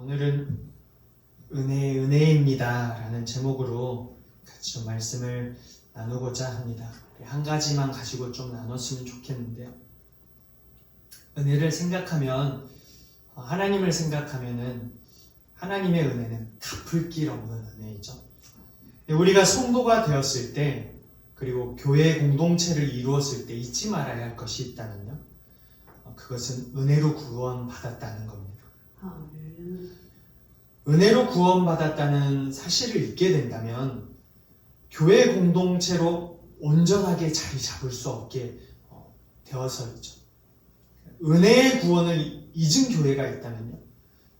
오늘은 은혜입니다 라는 제목으로 같이 좀 말씀을 나누고자 합니다. 한 가지만 가지고 좀 나눴으면 좋겠는데요. 은혜를 생각하면, 하나님을 생각하면은 하나님의 은혜는 갚을 길 없는 은혜이죠. 우리가 성도가 되었을 때, 그리고 교회 공동체를 이루었을 때 잊지 말아야 할 것이 있다면요, 그것은 은혜로 구원받았다는 겁니다. 은혜로 구원받았다는 사실을 잊게 된다면 교회 공동체로 온전하게 자리 잡을 수 없게 되어서있죠. 은혜의 구원을 잊은 교회가 있다면요,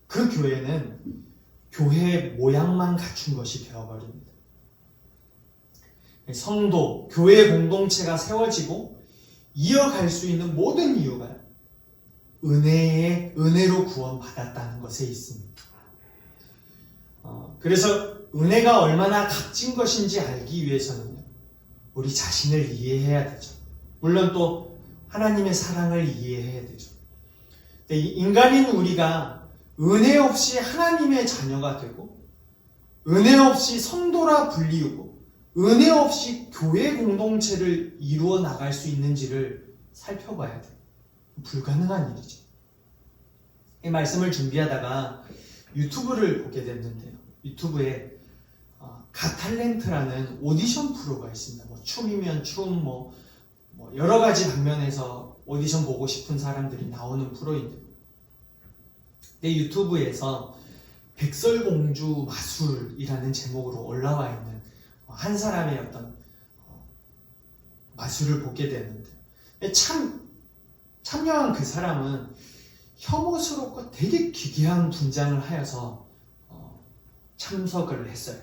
그 교회는 교회의 모양만 갖춘 것이 되어버립니다. 성도, 교회 공동체가 세워지고 이어갈 수 있는 모든 이유가 은혜로 구원받았다는 것에 있습니다. 그래서 은혜가 얼마나 값진 것인지 알기 위해서는 우리 자신을 이해해야 되죠. 물론 또 하나님의 사랑을 이해해야 되죠. 인간인 우리가 은혜 없이 하나님의 자녀가 되고, 은혜 없이 성도라 불리우고, 은혜 없이 교회 공동체를 이루어 나갈 수 있는지를 살펴봐야 돼요. 불가능한 일이죠. 이 말씀을 준비하다가 유튜브를 보게 됐는데요. 유튜브에 갓탤런트라는 오디션 프로가 있습니다. 춤이면 춤, 여러 가지 방면에서 오디션 보고 싶은 사람들이 나오는 프로인데요. 내 유튜브에서 백설공주 마술이라는 제목으로 올라와 있는 한 사람의 어떤 마술을 보게 됐는데, 참여한 그 사람은 혐오스럽고 되게 기괴한 분장을 하여서 참석을 했어요.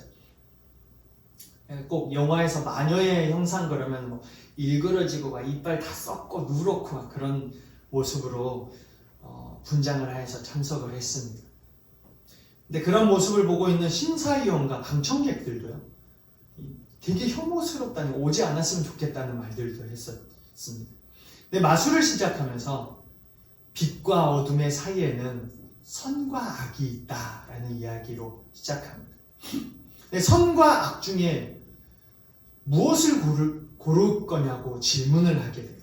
꼭 영화에서 마녀의 형상 그러면 일그러지고 막 이빨 다 썩고 누렇고 막 그런 모습으로 분장을 하여서 참석을 했습니다. 근데 그런 모습을 보고 있는 심사위원과 방청객들도요, 되게 혐오스럽다는, 오지 않았으면 좋겠다는 말들도 했었습니다. 근데 마술을 시작하면서 빛과 어둠의 사이에는 선과 악이 있다라는 이야기로 시작합니다. 근데 선과 악 중에 무엇을 고를 거냐고 질문을 하게 돼요.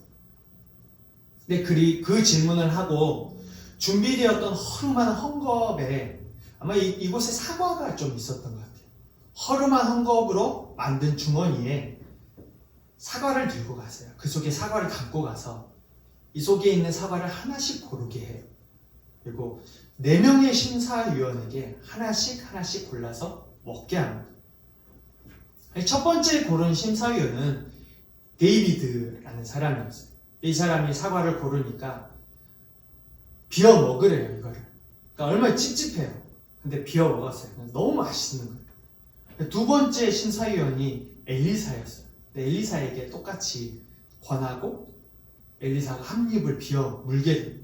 근데 그 질문을 하고 준비되었던 허름한 헝겊에, 아마 이곳에 사과가 좀 있었던 것 같아요. 허름한 헝겊으로 만든 주머니에 사과를 들고 가세요. 그 속에 사과를 담고 가서 이 속에 있는 사과를 하나씩 고르게 해요. 그리고 4명의 심사위원에게 하나씩 골라서 먹게 합니다. 첫 번째 고른 심사위원은 데이비드라는 사람이었어요. 이 사람이 사과를 고르니까 비워 먹으래요, 이거를. 그러니까 얼마나 찝찝해요. 근데 비워 먹었어요. 너무 맛있는 거예요. 두 번째 심사위원이 엘리사였어요. 엘리사에게 똑같이 권하고 엘리사가 한 입을 비워 물게 됩니다.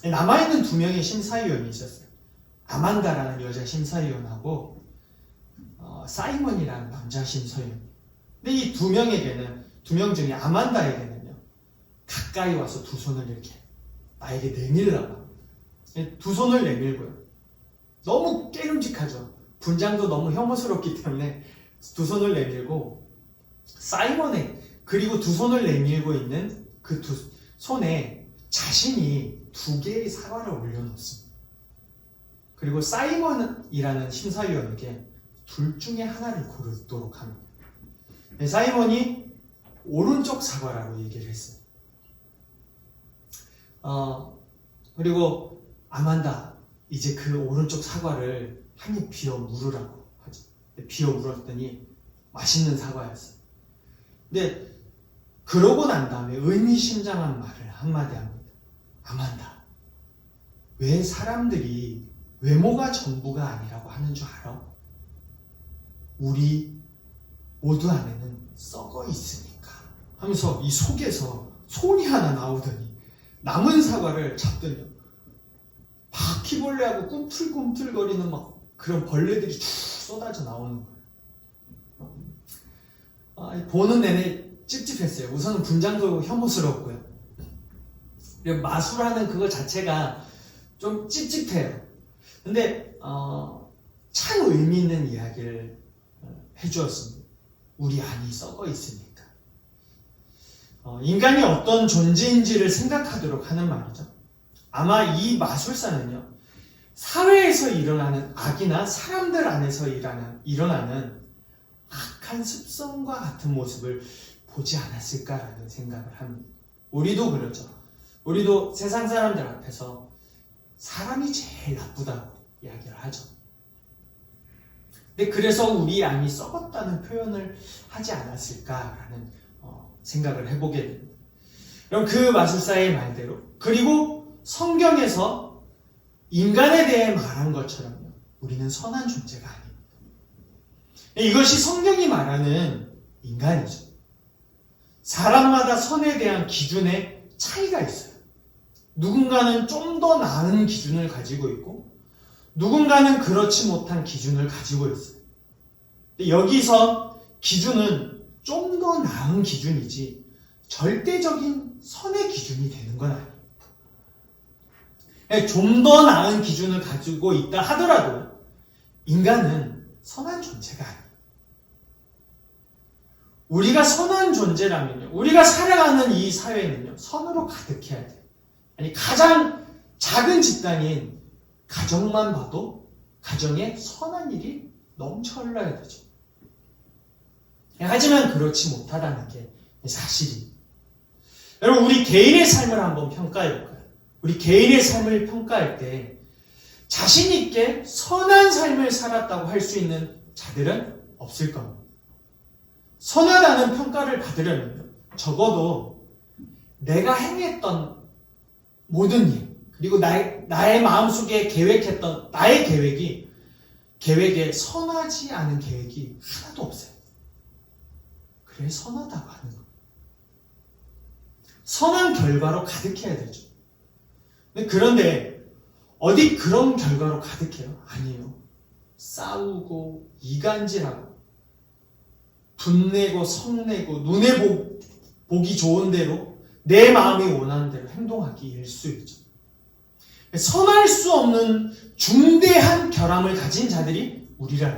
남아있는 2명의 심사위원이 있었어요. 아만다라는 여자 심사위원하고 사이먼이라는 남자 심사위원. 근데 이 2명 중에 아만다에게는요, 가까이 와서 두 손을 이렇게 나에게 내밀라고 합니다. 두 손을 내밀고요, 너무 깨름직하죠. 분장도 너무 혐오스럽기 때문에 두 손을 내밀고, 그리고 두 손을 내밀고 있는 그 두 손에 자신이 2개의 사과를 올려놓습니다. 그리고 사이먼이라는 심사위원에게 둘 중에 하나를 고르도록 합니다. 사이먼이 오른쪽 사과라고 얘기를 했어요. 그리고 아만다, 이제 그 오른쪽 사과를 한 입 비워 물으라고 하죠. 비워 물었더니 맛있는 사과였어요. 근데 그러고 난 다음에 의미심장한 말을 한마디 합니다. 아만다, 왜 사람들이 외모가 전부가 아니라고 하는 줄 알아? 우리 모두 안에는 썩어 있으니까 하면서 이 속에서 손이 하나 나오더니 남은 사과를 잡더니 바퀴벌레하고 꿈틀꿈틀거리는 막 그런 벌레들이 쭉 쏟아져 나오는 거예요. 보는 내내 찝찝했어요. 우선은 분장도 혐오스럽고요. 마술하는 그거 자체가 좀 찝찝해요. 근데 참 의미 있는 이야기를 해주었습니다. 우리 안이 썩어 있으니까. 인간이 어떤 존재인지를 생각하도록 하는 말이죠. 아마 이 마술사는요, 사회에서 일어나는 악이나 사람들 안에서 일어나는 악한 습성과 같은 모습을 보지 않았을까라는 생각을 합니다. 우리도 그렇죠. 우리도 세상 사람들 앞에서 사람이 제일 나쁘다고 이야기를 하죠. 근데 그래서 우리 안이 썩었다는 표현을 하지 않았을까라는 생각을 해보게 됩니다. 그럼 그 마술사의 말대로, 그리고 성경에서 인간에 대해 말한 것처럼요, 우리는 선한 존재가 아닙니다. 이것이 성경이 말하는 인간이죠. 사람마다 선에 대한 기준에 차이가 있어요. 누군가는 좀 더 나은 기준을 가지고 있고, 누군가는 그렇지 못한 기준을 가지고 있어요. 여기서 기준은 좀 더 나은 기준이지 절대적인 선의 기준이 되는 건 아니에요. 좀 더 나은 기준을 가지고 있다 하더라도 인간은 선한 존재가 아니에요. 우리가 선한 존재라면요, 우리가 살아가는 이 사회는요, 선으로 가득해야 돼요. 아니, 가장 작은 집단인 가정만 봐도 가정에 선한 일이 넘쳐 흘러야 되죠. 하지만 그렇지 못하다는 게 사실이에요. 여러분, 우리 개인의 삶을 한번 평가해 볼까요? 우리 개인의 삶을 평가할 때 자신 있게 선한 삶을 살았다고 할 수 있는 자들은 없을 겁니다. 선하다는 평가를 받으려면 적어도 내가 행했던 모든 일, 그리고 나의 마음속에 계획했던 나의 계획에 선하지 않은 계획이 하나도 없어요. 그래 선하다고 하는 거예요. 선한 결과로 가득해야 되죠. 그런데 어디 그런 결과로 가득해요? 아니에요. 싸우고 이간질하고 분내고 성내고 눈에 보기 좋은 대로 내 마음이 원하는 대로 행동하기 일쑤이죠. 선할 수 없는 중대한 결함을 가진 자들이 우리라는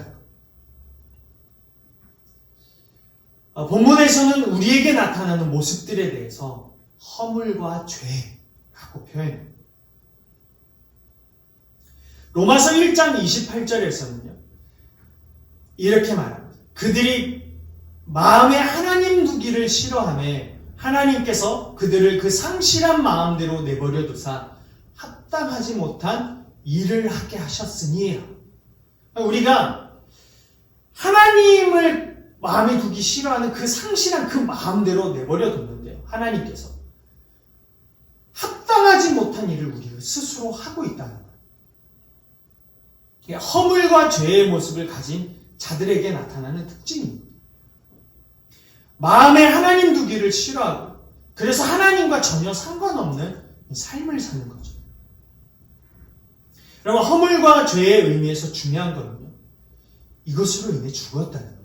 거예요. 본문에서는 우리에게 나타나는 모습들에 대해서 허물과 죄라고 표현해요. 로마서 1장 28절에서는요, 이렇게 말합니다. 그들이 마음에 하나님 두기를 싫어하며 하나님께서 그들을 그 상실한 마음대로 내버려 두사 합당하지 못한 일을 하게 하셨으니, 우리가 하나님을 마음에 두기 싫어하는 그 상실한 그 마음대로 내버려 뒀는데요, 하나님께서 합당하지 못한 일을 우리가 스스로 하고 있다는 거예요. 허물과 죄의 모습을 가진 자들에게 나타나는 특징입니다. 마음에 하나님 두기를 싫어하고, 그래서 하나님과 전혀 상관없는 삶을 사는 거죠. 여러분, 허물과 죄의 의미에서 중요한 거는요, 이것으로 인해 죽었다는 거예요.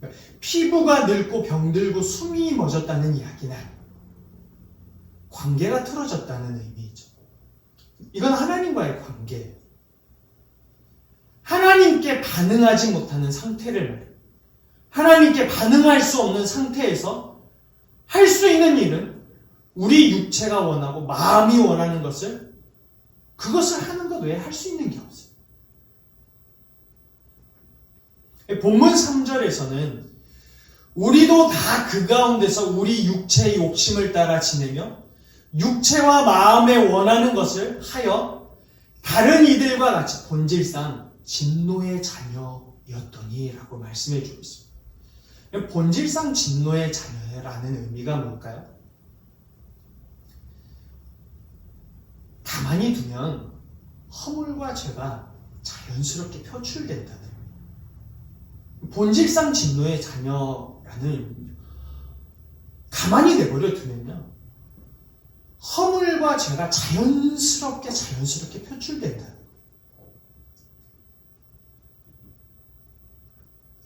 그러니까 피부가 늙고 병들고 숨이 멎었다는 이야기는 아니에요. 관계가 틀어졌다는 의미이죠. 이건 하나님과의 관계예요. 하나님께 반응하지 못하는 상태를 말해요. 하나님께 반응할 수 없는 상태에서 할 수 있는 일은 우리 육체가 원하고 마음이 원하는 그것을 하는 것 외에 할 수 있는 게 없어요. 본문 3절에서는 우리도 다 그 가운데서 우리 육체의 욕심을 따라 지내며 육체와 마음에 원하는 것을 하여 다른 이들과 같이 본질상 진노의 자녀였더니 라고 말씀해 주고 있습니다. 본질상 진노의 자녀라는 의미가 뭘까요? 가만히 두면 허물과 죄가 자연스럽게 표출된다는 의미예요. 본질상 진노의 자녀라는 의미입니다. 가만히 내버려 두면요, 허물과 죄가 자연스럽게 표출된다는 거예요.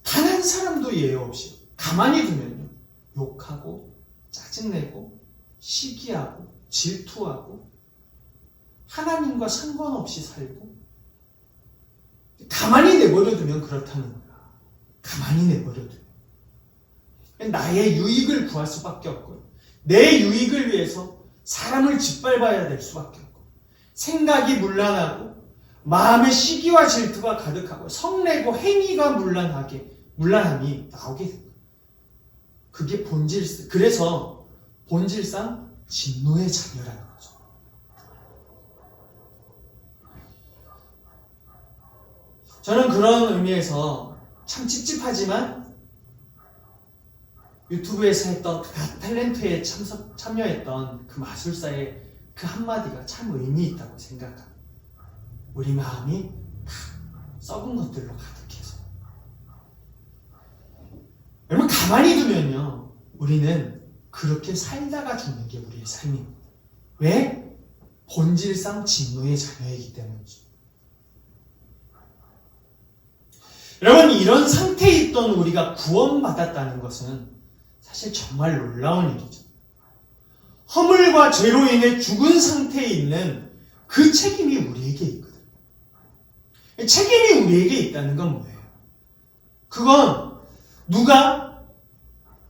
단 한 사람도 예외 없이 가만히 두면요, 욕하고 짜증내고 시기하고 질투하고 하나님과 상관없이 살고 가만히 내버려두면 그렇다는 거야. 가만히 내버려두면. 나의 유익을 구할 수밖에 없고요. 내 유익을 위해서 사람을 짓밟아야 될 수밖에 없고, 생각이 문란하고 마음에 시기와 질투가 가득하고 성내고 행위가 문란함이 나오게 됩니다. 그게 그래서 본질상 진노의 자녀라는 거죠. 저는 그런 의미에서 참 찝찝하지만 유튜브에서 했던 탤런트에 참여했던 그 마술사의 그 한마디가 참 의미 있다고 생각합니다. 우리 마음이 다 썩은 것들로 가득해서. 여러분, 가만히 두면요, 우리는 그렇게 살다가 죽는 게 우리의 삶입니다. 왜? 본질상 진노의 자녀이기 때문이죠. 여러분, 이런 상태에 있던 우리가 구원받았다는 것은 사실 정말 놀라운 일이죠. 허물과 죄로 인해 죽은 상태에 있는 그 책임이 우리에게 있거든요. 책임이 우리에게 있다는 건 뭐예요? 그건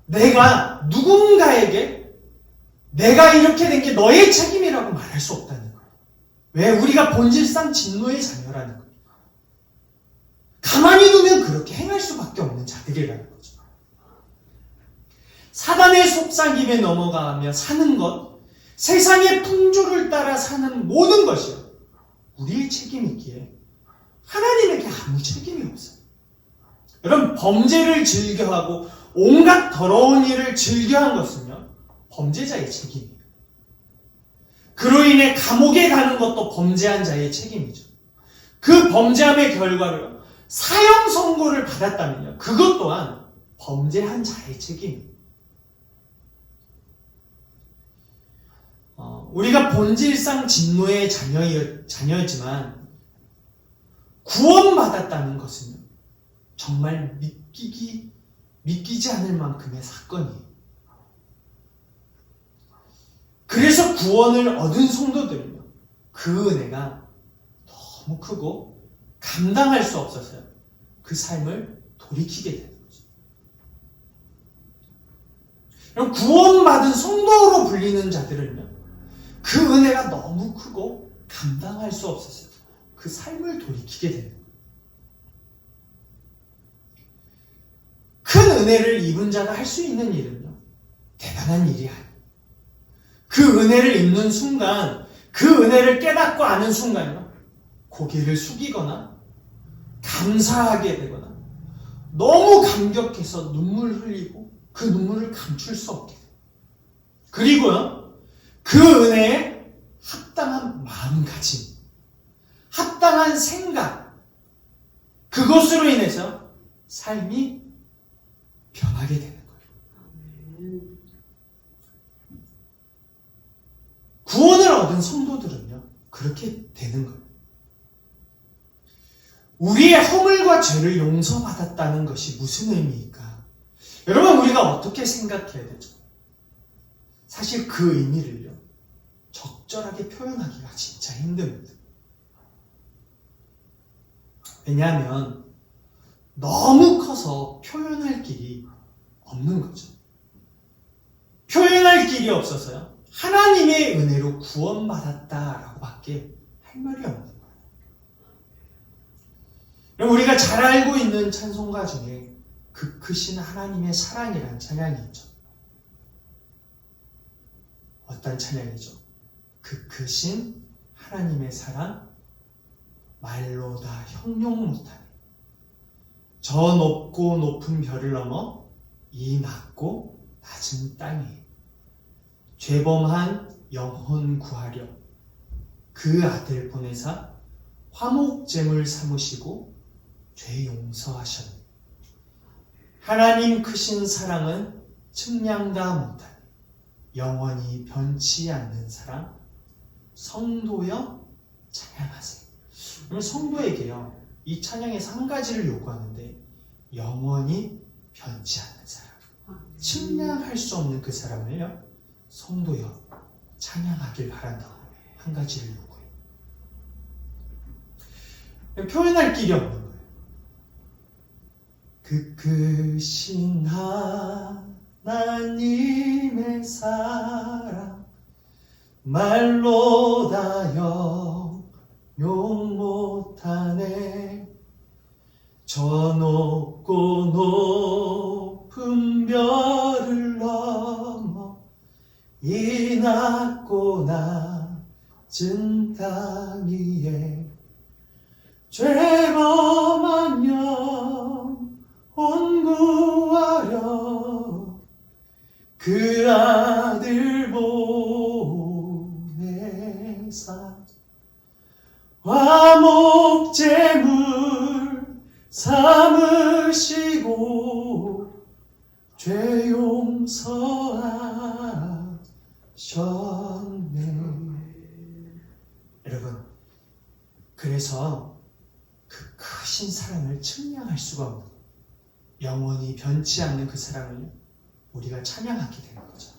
내가 누군가에게 내가 이렇게 된 게 너의 책임이라고 말할 수 없다는 거예요. 왜? 우리가 본질상 진노의 자녀라는 거예요. 가만히 두면 그렇게 행할 수밖에 없는 자들이라는 거죠. 사단의 속삭임에 넘어가며 사는 것, 세상의 풍조를 따라 사는 모든 것이요, 우리의 책임이기에 하나님에게 아무 책임이 없어요. 여러분, 범죄를 즐겨하고 온갖 더러운 일을 즐겨한 것은요, 범죄자의 책임이에요. 그로 인해 감옥에 가는 것도 범죄한 자의 책임이죠. 그 범죄함의 결과로 사형 선고를 받았다면요, 그것 또한 범죄한 자의 책임이에요. 우리가 본질상 진노의 자녀이지만 구원받았다는 것은 정말 믿기지 않을 만큼의 사건이에요. 그래서 구원을 얻은 성도들은요, 그 은혜가 너무 크고 감당할 수 없어서요, 그 삶을 돌이키게 되는 거죠. 그럼 구원받은 성도로 불리는 자들은요, 그 은혜가 너무 크고 감당할 수 없어서 그 삶을 돌이키게 되는 거예요. 큰 은혜를 입은 자가 할 수 있는 일은요, 대단한 일이 아니에요. 그 은혜를 입는 순간, 그 은혜를 깨닫고 아는 순간요, 고개를 숙이거나 감사하게 되거나 너무 감격해서 눈물 흘리고 그 눈물을 감출 수 없게 돼요. 그리고요, 그 은혜에 합당한 마음가짐, 합당한 생각, 그것으로 인해서 삶이 변하게 되는 거예요. 구원을 얻은 성도들은요, 그렇게 되는 거예요. 우리의 허물과 죄를 용서받았다는 것이 무슨 의미일까? 여러분, 우리가 어떻게 생각해야 되죠? 사실 그 의미를요, 적절하게 표현하기가 진짜 힘듭니다. 왜냐하면 너무 커서 표현할 길이 없는 거죠. 표현할 길이 없어서요, 하나님의 은혜로 구원받았다라고 밖에 할 말이 없는 거예요. 그럼 우리가 잘 알고 있는 찬송가 중에 그 크신 하나님의 사랑이라는 찬양이 있죠. 어떤 찬양이죠? 그 크신 하나님의 사랑 말로 다 형용 못하네. 저 높고 높은 별을 넘어 이 낮고 낮은 땅에 죄범한 영혼 구하려 그 아들 보내사 화목제물 삼으시고 죄 용서하셨네. 하나님 크신 사랑은 측량다 못하네. 영원히 변치 않는 사랑 성도여 찬양하세요. 그럼 성도에게요, 이 찬양에서 한 가지를 요구하는데, 영원히 변치 않는 사람, 측량할 수 없는 그 사람을요, 성도여 찬양하길 바란다고 한 가지를 요구해요. 표현할 길이 없는 거예요. 그 크신 하나님의 사랑 말로 다 영용 못하네. 저 높고 높은 별을 넘어 이 낮고 낮은 땅 위에 죄범한 영혼 구하려 그 아들 보내사 화목제물 삼으시고 죄 용서하셨네. 여러분, 그래서 그 크신 사랑을 측량할 수가 없는, 영원히 변치 않는 그 사랑을 우리가 찬양하게 되는 거죠.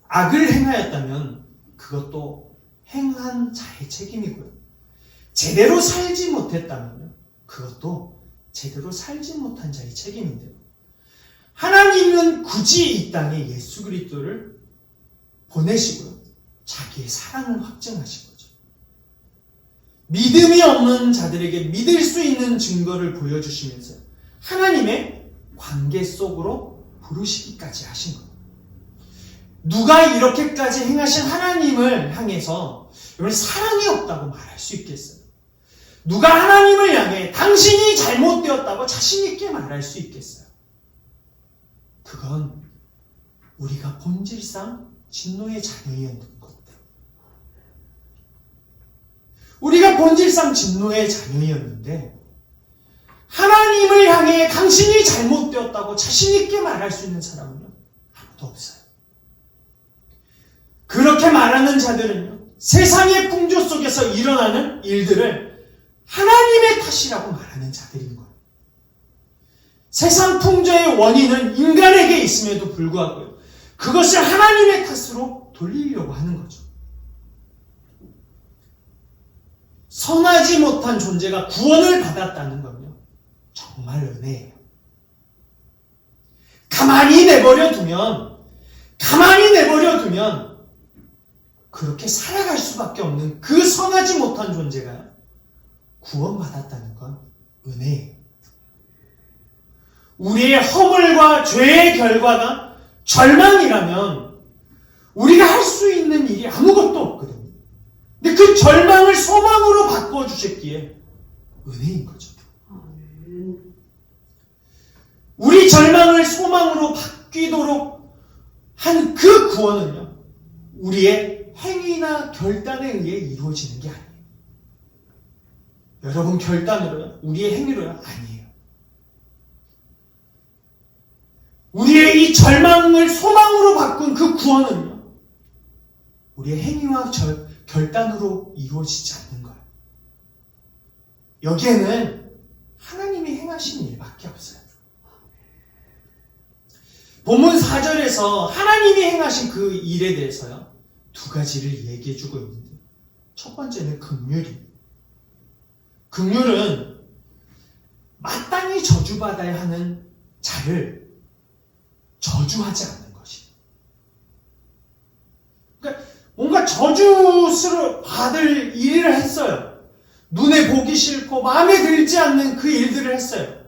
악을 행하였다면 그것도 행한 자의 책임이고요. 제대로 살지 못했다면 그것도 제대로 살지 못한 자의 책임인데요. 하나님은 굳이 이 땅에 예수 그리스도를 보내시고요. 자기의 사랑을 확증하신 거죠. 믿음이 없는 자들에게 믿을 수 있는 증거를 보여주시면서 하나님의 관계 속으로 부르시기까지 하신 거예요. 누가 이렇게까지 행하신 하나님을 향해서 여러분 사랑이 없다고 말할 수 있겠어요? 누가 하나님을 향해 당신이 잘못되었다고 자신 있게 말할 수 있겠어요? 그건 우리가 본질상 진노의 자녀였는 것 때문에. 우리가 본질상 진노의 자녀였는데 하나님을 향해 당신이 잘못되었다고 자신 있게 말할 수 있는 사람은요, 아무도 없어요. 그렇게 말하는 자들은요, 세상의 풍조 속에서 일어나는 일들을 하나님의 탓이라고 말하는 자들인 거예요. 세상 풍조의 원인은 인간에게 있음에도 불구하고요, 그것을 하나님의 탓으로 돌리려고 하는 거죠. 선하지 못한 존재가 구원을 받았다는 건요, 정말 은혜예요. 가만히 내버려 두면 그렇게 살아갈 수밖에 없는 그 선하지 못한 존재가 구원받았다는 건 은혜예요. 우리의 허물과 죄의 결과가 절망이라면 우리가 할 수 있는 일이 아무것도 없거든요. 근데 그 절망을 소망으로 바꿔주셨기에 은혜인 거죠. 우리 절망을 소망으로 바뀌도록 한 그 구원은요, 우리의 행위나 결단에 의해 이루어지는 게 아니에요. 여러분 결단으로요, 우리의 행위로요, 아니에요. 우리의 이 절망을 소망으로 바꾼 그 구원은요, 우리의 행위와 결단으로 이루어지지 않는 거예요. 여기에는 하나님이 행하신 일밖에 없어요. 본문 4절에서 하나님이 행하신 그 일에 대해서요, 두 가지를 얘기해주고 있는데, 첫 번째는 긍휼이에요. 긍휼은 마땅히 저주받아야 하는 자를 저주하지 않는 것이에요. 그러니까 뭔가 저주를 받을 일을 했어요. 눈에 보기 싫고 마음에 들지 않는 그 일들을 했어요.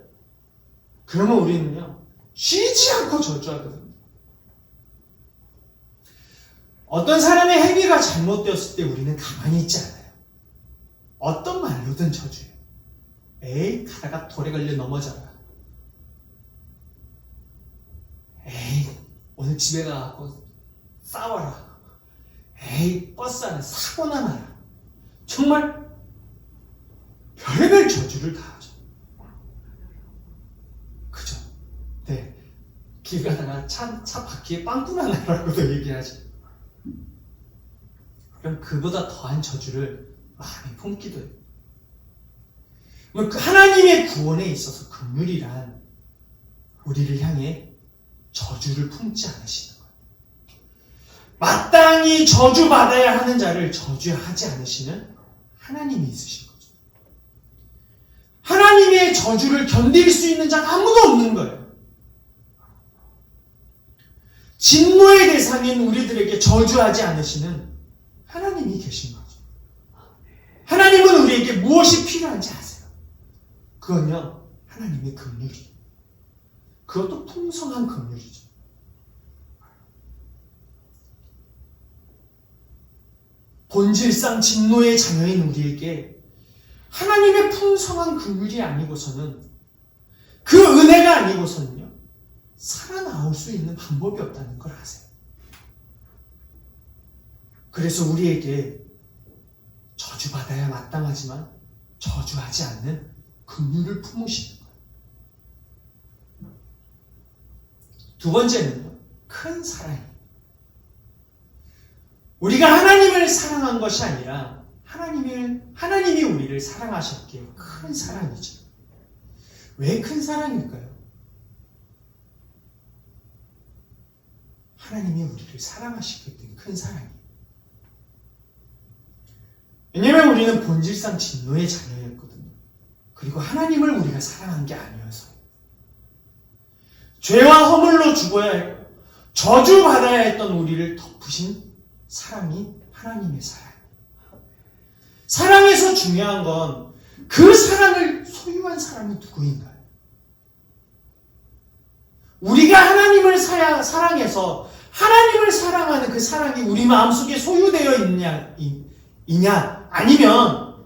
그러면 우리는요, 쉬지 않고 저주하거든요. 어떤 사람의 행위가 잘못되었을 때 우리는 가만히 있지 않아요. 어떤 말로든 저주해요. 에이, 가다가 돌에 걸려 넘어져라. 에이, 오늘 집에 가고 싸워라. 에이, 버스 안에 사고나 나라. 정말 별의별 저주를 다 하죠. 그죠? 네. 길 가다가 차 바퀴에 빵꾸나 나라고도 얘기하죠. 그럼 그보다 더한 저주를 마음에 품기도 해요. 하나님의 구원에 있어서 긍휼이란 우리를 향해 저주를 품지 않으시는 거예요. 마땅히 저주받아야 하는 자를 저주하지 않으시는 하나님이 있으신 거죠. 하나님의 저주를 견딜 수 있는 자가 아무도 없는 거예요. 진노의 대상인 우리들에게 저주하지 않으시는 하나님이 계신 거죠. 하나님은 우리에게 무엇이 필요한지 아세요? 그건요, 하나님의 긍휼이에요. 그것도 풍성한 긍휼이죠. 본질상 진노의 자녀인 우리에게 하나님의 풍성한 긍휼이 아니고서는, 그 은혜가 아니고서는요, 살아나올 수 있는 방법이 없다는 걸 아세요. 그래서 우리에게 저주받아야 마땅하지만 저주하지 않는 긍휼을 품으시는 거예요. 두 번째는요, 큰 사랑이에요. 우리가 하나님을 사랑한 것이 아니라 하나님이 우리를 사랑하셨기에 큰 사랑이죠. 왜 큰 사랑일까요? 하나님이 우리를 사랑하시기 때문에 큰 사랑이에요. 왜냐하면 우리는 본질상 진노의 자녀였거든요. 그리고 하나님을 우리가 사랑한 게 아니어서요. 죄와 허물로 죽어야 했고 저주받아야 했던 우리를 덮으신 사랑이 하나님의 사랑이에요. 사랑에서 중요한 건 그 사랑을 소유한 사람이 누구인가요? 우리가 하나님을 사랑해서 하나님을 사랑하는 그 사랑이 우리 마음속에 소유되어 있냐? 아니면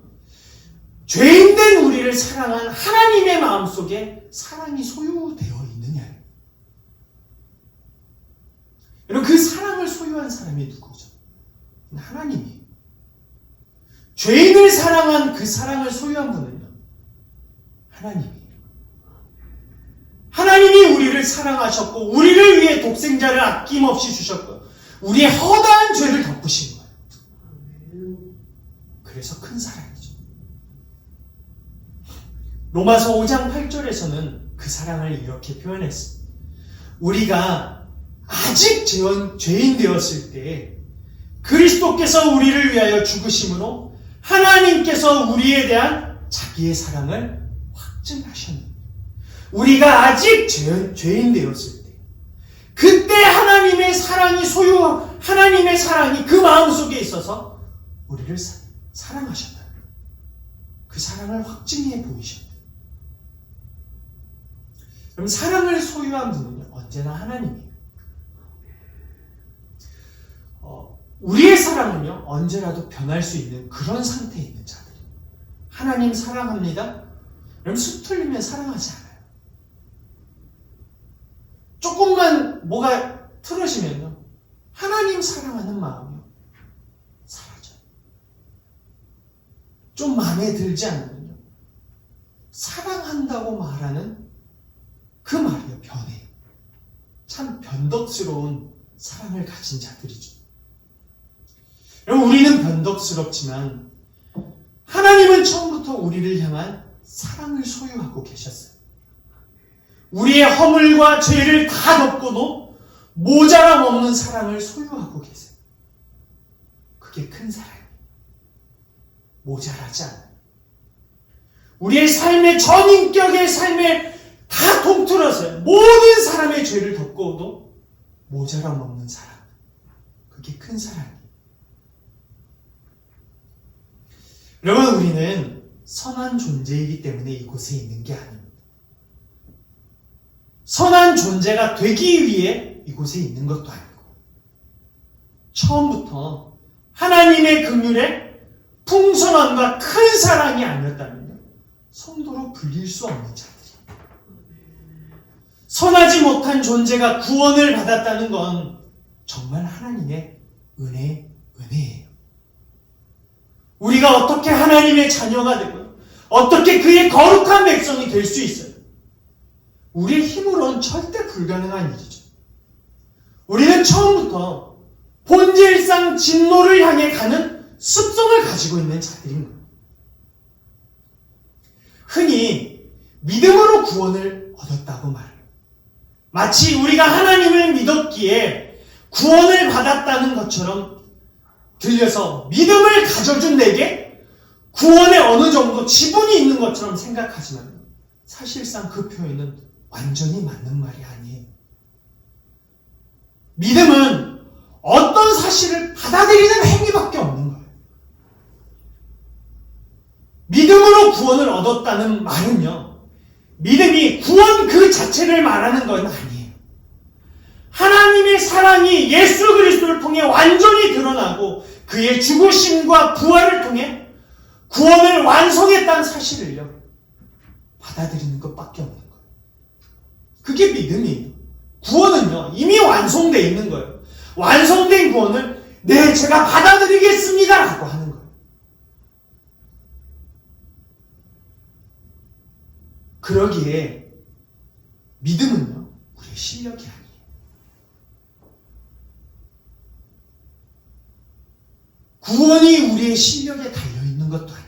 죄인된 우리를 사랑한 하나님의 마음속에 사랑이 소유되어 있느냐예요. 여러분, 그 사랑을 소유한 사람이 누구죠? 하나님이에요. 죄인을 사랑한 그 사랑을 소유한 분은요, 하나님이에요. 하나님이 우리를 사랑하셨고 우리를 위해 독생자를 아낌없이 주셨고 우리의 허다한 죄를 덮으신 거예요. 그래서 큰 사랑이죠. 로마서 5장 8절에서는 그 사랑을 이렇게 표현했습니다. 우리가 아직 죄인 되었을 때 그리스도께서 우리를 위하여 죽으심으로 하나님께서 우리에 대한 자기의 사랑을 확증하셨는데, 우리가 아직 죄인 되었을 때, 그때 하나님의 사랑이 그 마음속에 있어서 우리를 사랑하셨다. 그 사랑을 확증해 보이셨다. 그럼 사랑을 소유한 분은 언제나 하나님이에요. 우리의 사랑은요, 언제라도 변할 수 있는 그런 상태에 있는 자들이에요. 하나님 사랑합니다. 그럼 숲 틀리면 사랑하지 않아요. 조금만 뭐가 틀어지면요, 하나님 사랑하는 마음이요, 사라져요. 좀 마음에 들지 않으면요, 사랑한다고 말하는 그 말이요, 변해요. 참 변덕스러운 사랑을 가진 자들이죠. 여러분, 우리는 변덕스럽지만 하나님은 처음부터 우리를 향한 사랑을 소유하고 계셨어요. 우리의 허물과 죄를 다 덮고도 모자람 없는 사랑을 소유하고 계세요. 그게 큰 사랑이에요. 모자라지 않아요. 우리의 삶의 전인격의 삶에 다 통틀어서요, 모든 사람의 죄를 덮고도 모자람 없는 사랑. 그게 큰 사랑이에요. 여러분, 우리는 선한 존재이기 때문에 이곳에 있는 게 아닙니다. 선한 존재가 되기 위해 이곳에 있는 것도 아니고, 처음부터 하나님의 긍휼에 풍성함과 큰 사랑이 아니었다면요, 성도로 불릴 수 없는 자들이에요. 선하지 못한 존재가 구원을 받았다는 건 정말 하나님의 은혜예요. 우리가 어떻게 하나님의 자녀가 되고 어떻게 그의 거룩한 백성이 될 수 있어요? 우리의 힘으로는 절대 불가능한 일이죠. 우리는 처음부터 본질상 진노를 향해 가는 습성을 가지고 있는 자들인 거예요. 흔히 믿음으로 구원을 얻었다고 말해요. 마치 우리가 하나님을 믿었기에 구원을 받았다는 것처럼 들려서 믿음을 가져준 내게 구원에 어느 정도 지분이 있는 것처럼 생각하지만 사실상 그 표현은 완전히 맞는 말이 아니에요. 믿음은 어떤 사실을 받아들이는 행위밖에 없는 거예요. 믿음으로 구원을 얻었다는 말은요, 믿음이 구원 그 자체를 말하는 건 아니에요. 하나님의 사랑이 예수 그리스도를 통해 완전히 드러나고 그의 죽으심과 부활을 통해 구원을 완성했다는 사실을요, 받아들이는 것밖에 없는 거예요. 그게 믿음이에요. 구원은요, 이미 완성되어 있는 거예요. 완성된 구원을 네, 제가 받아들이겠습니다 라고 하는 거예요. 그러기에 믿음은요, 우리의 실력이 아니에요. 구원이 우리의 실력에 달려있는 것도 아니에요.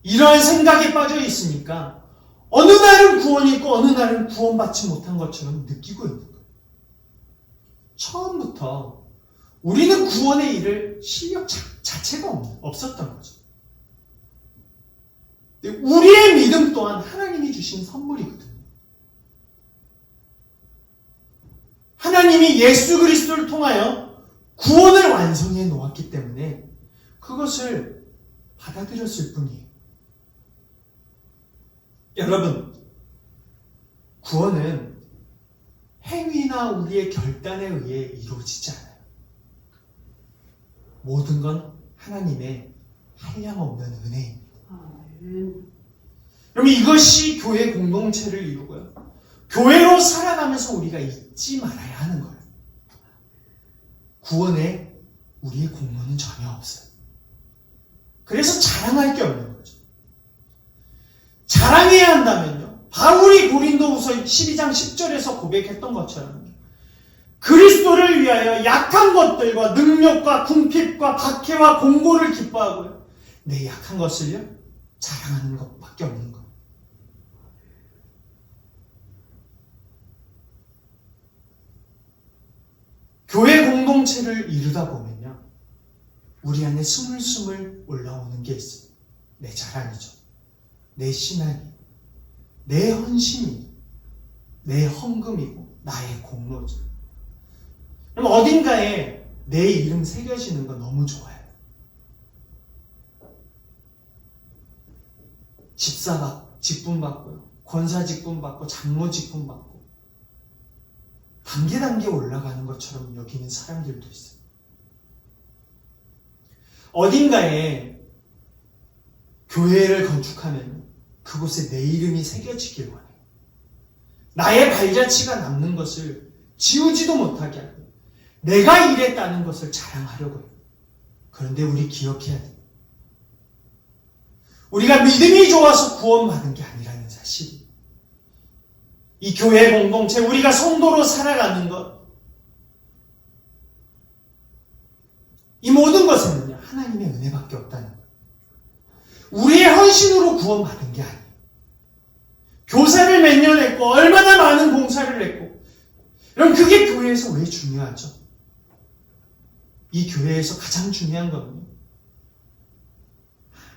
이러한 생각에 빠져 있으니까 어느 날은 구원이 있고 어느 날은 구원받지 못한 것처럼 느끼고 있는 거예요. 처음부터 우리는 구원에 이를 실력 자체가 없었던 거죠. 우리의 믿음 또한 하나님이 주신 선물이거든요. 하나님이 예수 그리스도를 통하여 구원을 완성해 놓았기 때문에 그것을 받아들였을 뿐이에요. 여러분, 구원은 행위나 우리의 결단에 의해 이루어지지 않아요. 모든 건 하나님의 한량없는 은혜입니다. 그럼 이것이 교회 공동체를 이루고요, 교회로 살아가면서 우리가 잊지 말아야 하는 거예요. 구원에 우리의 공로는 전혀 없어요. 그래서 자랑할 게 없는 거죠. 자랑해야 한다면요, 바울이 고린도후서 12장 10절에서 고백했던 것처럼 그리스도를 위하여 약한 것들과 능력과 궁핍과 박해와 공고를 기뻐하고요, 내 약한 것을요 자랑하는 것밖에 없는 거예요. 교회 공동체를 이루다 보면요, 우리 안에 스물스물 올라오는 게 있어요. 내 자랑이죠. 내 신앙이, 내 헌신이, 내 헌금이고 나의 공로죠. 그럼 어딘가에 내 이름 새겨지는 거 너무 좋아요. 집사 직분 받고요, 권사 직분 받고, 장로 직분 받고, 단계 올라가는 것처럼 여기는 사람들도 있어요. 어딘가에 교회를 건축하면 그곳에 내 이름이 새겨지길 원해요. 나의 발자취가 남는 것을 지우지도 못하게 하고 내가 이랬다는 것을 자랑하려고 해요. 그런데 우리 기억해야 돼요. 우리가 믿음이 좋아서 구원받은 게 아니라는 사실이, 이 교회 공동체, 우리가 성도로 살아가는 것, 이 모든 것에는요, 하나님의 은혜밖에 없다는 거예요. 우리의 헌신으로 구원받은 게 아니에요. 교사를 몇 년 했고 얼마나 많은 봉사를 했고, 그럼 그게 교회에서 왜 중요하죠? 이 교회에서 가장 중요한 거는요,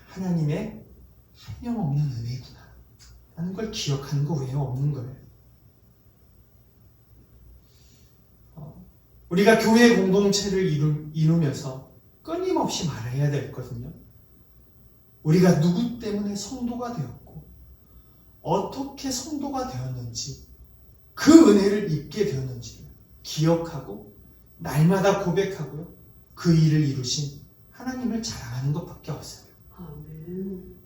하나님의 한량없는 은혜구나 하는 걸 기억하는 거 외에 없는 거예요. 우리가 교회 공동체를 이루면서 끊임없이 말해야 되거든요. 우리가 누구 때문에 성도가 되었고 어떻게 성도가 되었는지, 그 은혜를 입게 되었는지 기억하고 날마다 고백하고요, 그 일을 이루신 하나님을 자랑하는 것밖에 없어요. 아멘.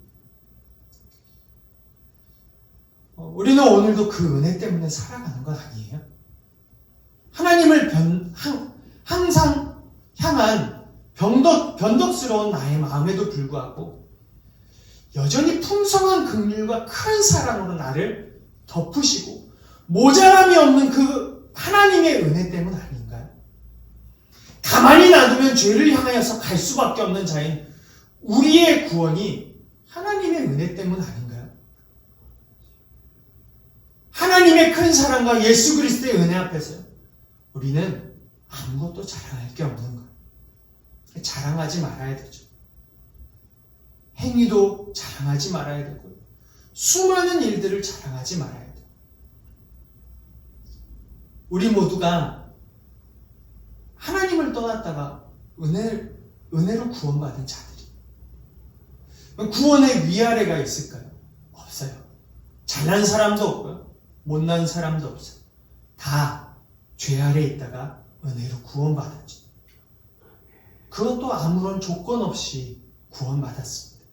우리는 오늘도 그 은혜 때문에 살아가는 것 아니에요? 하나님을 항상 향한 변덕스러운 나의 마음에도 불구하고 여전히 풍성한 긍휼과 큰 사랑으로 나를 덮으시고 모자람이 없는 그 하나님의 은혜 때문 아닌가요? 가만히 놔두면 죄를 향하여서 갈 수밖에 없는 자인 우리의 구원이 하나님의 은혜 때문 아닌가요? 하나님의 큰 사랑과 예수 그리스도의 은혜 앞에서 우리는 아무것도 자랑할 게 없는 거예요. 자랑하지 말아야 되죠. 행위도 자랑하지 말아야 되고요. 수많은 일들을 자랑하지 말아야 돼요. 우리 모두가 하나님을 떠났다가 은혜로 구원받은 자들이. 구원의 위아래가 있을까요? 없어요. 잘난 사람도 없고요. 못난 사람도 없어요. 다 죄 아래 있다가 은혜로 구원받았죠. 그것도 아무런 조건 없이 구원받았습니다.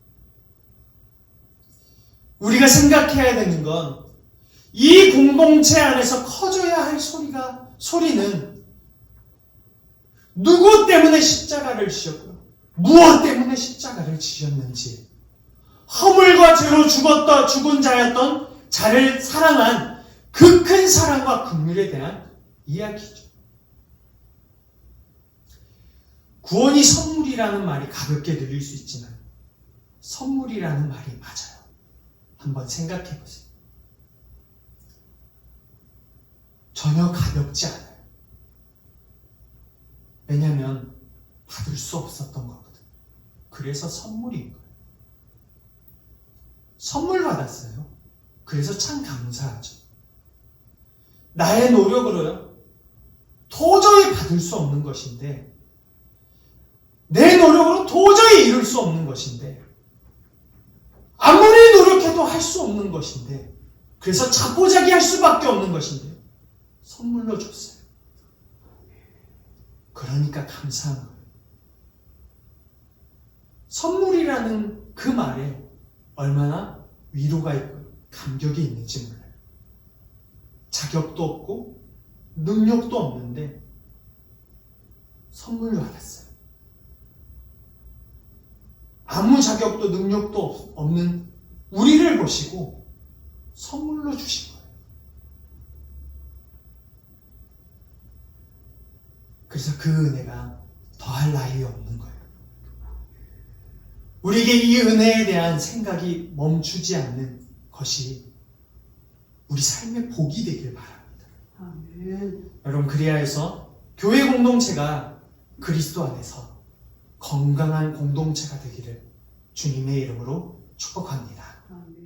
우리가 생각해야 되는 건 이 공동체 안에서 커져야 할 소리는 누구 때문에 십자가를 지셨고요. 무엇 때문에 십자가를 지셨는지, 허물과 죄로 죽은 자였던 자를 사랑한 그 큰 사랑과 긍휼에 대한 이야기죠. 구원이 선물이라는 말이 가볍게 들릴 수 있지만 선물이라는 말이 맞아요. 한번 생각해 보세요. 전혀 가볍지 않아요. 왜냐하면 받을 수 없었던 거거든요. 그래서 선물인 거예요. 선물 받았어요. 그래서 참 감사하죠. 나의 노력으로요, 도저히 받을 수 없는 것인데, 내 노력으로 도저히 이룰 수 없는 것인데, 아무리 노력해도 할 수 없는 것인데, 그래서 자포자기 할 수밖에 없는 것인데 선물로 줬어요. 그러니까 감사한 거예요. 선물이라는 그 말에 얼마나 위로가 있고 감격이 있는지 몰라요. 자격도 없고 능력도 없는데 선물로 받았어요. 아무 자격도 능력도 없는 우리를 보시고 선물로 주신 거예요. 그래서 그 은혜가 더할 나위 없는 거예요. 우리에게 이 은혜에 대한 생각이 멈추지 않는 것이 우리 삶의 복이 되길 바랍니다. 아멘. 여러분, 그리하여서 교회 공동체가 그리스도 안에서 건강한 공동체가 되기를 주님의 이름으로 축복합니다. 아멘.